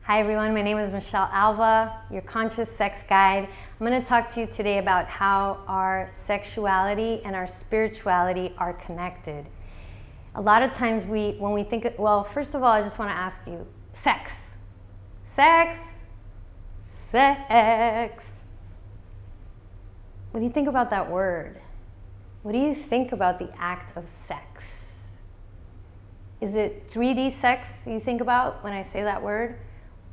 Hi everyone, my name is Michelle Alva, your conscious sex guide. I'm going to talk to you today about how our sexuality and our spirituality are connected. A lot of times when we think, well, first of all, I just want to ask you, sex. Sex. Sex. What do you think about that word? What do you think about the act of sex? Is it 3D sex you think about when I say that word?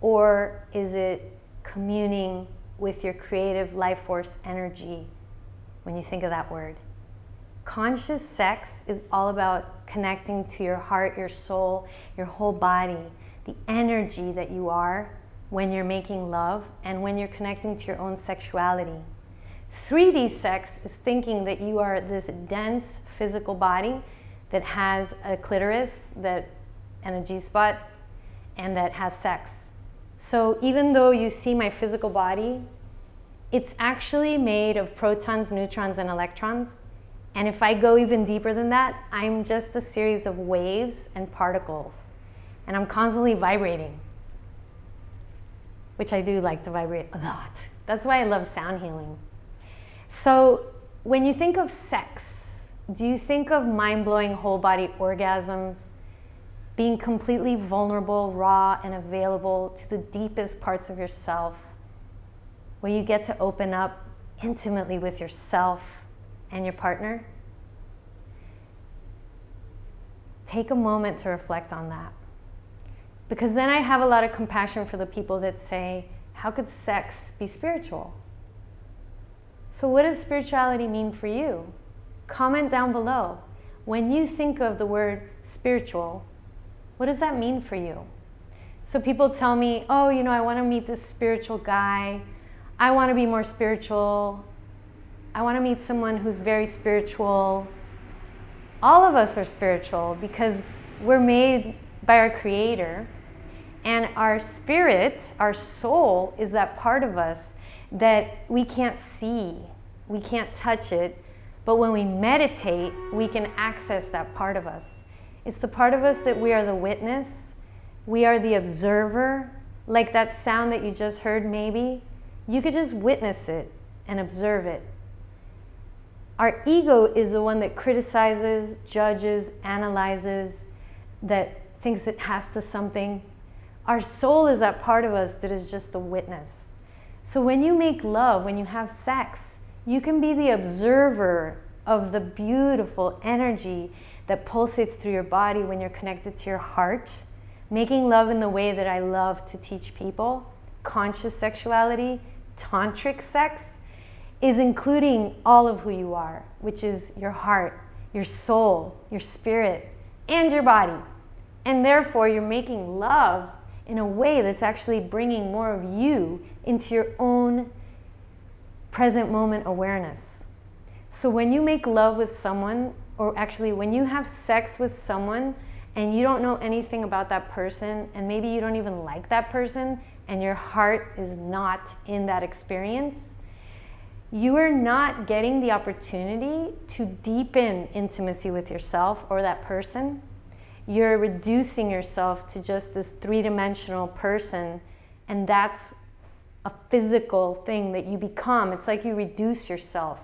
Or is it communing with your creative life force energy when you think of that word? Conscious sex is all about connecting to your heart, your soul, your whole body, the energy that you are when you're making love and when you're connecting to your own sexuality. 3D sex is thinking that you are this dense physical body that has a clitoris and a G-spot and that has sex. So even though you see my physical body, it's actually made of protons, neutrons, and electrons. And if I go even deeper than that, I'm just a series of waves and particles. And I'm constantly vibrating, which I do like to vibrate a lot. That's why I love sound healing. So when you think of sex, do you think of mind-blowing whole body orgasms, being completely vulnerable, raw, and available to the deepest parts of yourself, where you get to open up intimately with yourself and your partner? Take a moment to reflect on that. Because then I have a lot of compassion for the people that say, how could sex be spiritual? So what does spirituality mean for you? Comment down below. When you think of the word spiritual, what does that mean for you? So people tell me, oh, I want to meet this spiritual guy. I want to be more spiritual. I want to meet someone who's very spiritual. All of us are spiritual because we're made by our Creator. And our spirit, our soul, is that part of us that we can't see. We can't touch it. But when we meditate, we can access that part of us. It's the part of us that we are the witness, we are the observer, like that sound that you just heard maybe. You could just witness it and observe it. Our ego is the one that criticizes, judges, analyzes, that thinks it has to something. Our soul is that part of us that is just the witness. So when you make love, when you have sex, you can be the observer of the beautiful energy that pulsates through your body when you're connected to your heart. Making love in the way that I love to teach people, conscious sexuality, tantric sex, is including all of who you are, which is your heart, your soul, your spirit, and your body. And therefore, you're making love in a way that's actually bringing more of you into your own present moment awareness. So when you make love with someone, or actually when you have sex with someone and you don't know anything about that person, and maybe you don't even like that person, and your heart is not in that experience, you are not getting the opportunity to deepen intimacy with yourself or that person. You're reducing yourself to just this three-dimensional person, and that's a physical thing that you become. It's like you reduce yourself.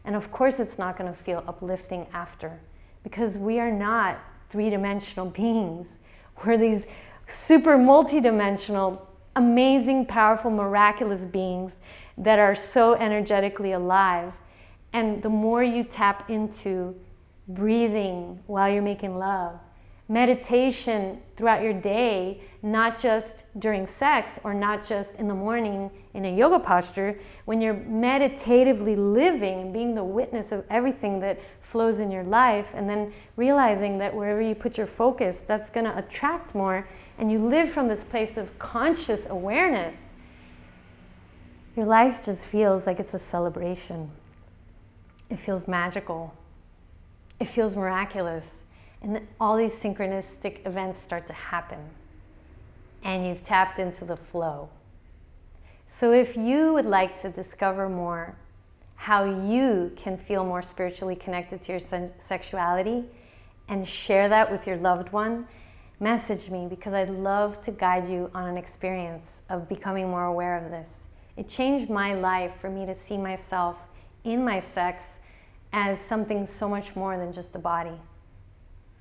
And of course it's not going to feel uplifting after, because we are not three-dimensional beings. We're these super multi-dimensional, amazing, powerful, miraculous beings that are so energetically alive. And the more you tap into breathing while you're making love, meditation throughout your day, not just during sex or not just in the morning in a yoga posture, when you're meditatively living, being the witness of everything that flows in your life, and then realizing that wherever you put your focus, that's going to attract more, and you live from this place of conscious awareness, your life just feels like it's a celebration. It feels magical. It feels miraculous. And then all these synchronistic events start to happen. And you've tapped into the flow. So if you would like to discover more how you can feel more spiritually connected to your sexuality and share that with your loved one, message me, because I'd love to guide you on an experience of becoming more aware of this. It changed my life for me to see myself in my sex as something so much more than just a body.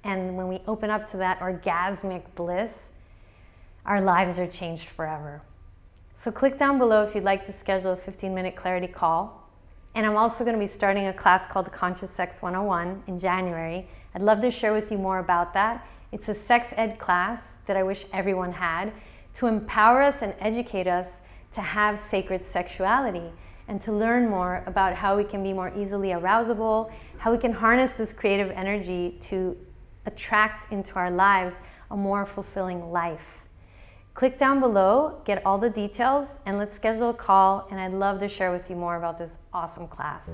And when we open up to that orgasmic bliss, our lives are changed forever. So click down below if you'd like to schedule a 15-minute clarity call. And I'm also going to be starting a class called Conscious Sex 101 in January. I'd love to share with you more about that. It's a sex ed class that I wish everyone had, to empower us and educate us to have sacred sexuality and to learn more about how we can be more easily arousable, how we can harness this creative energy to attract into our lives a more fulfilling life. Click down below, get all the details, and let's schedule a call, and I'd love to share with you more about this awesome class.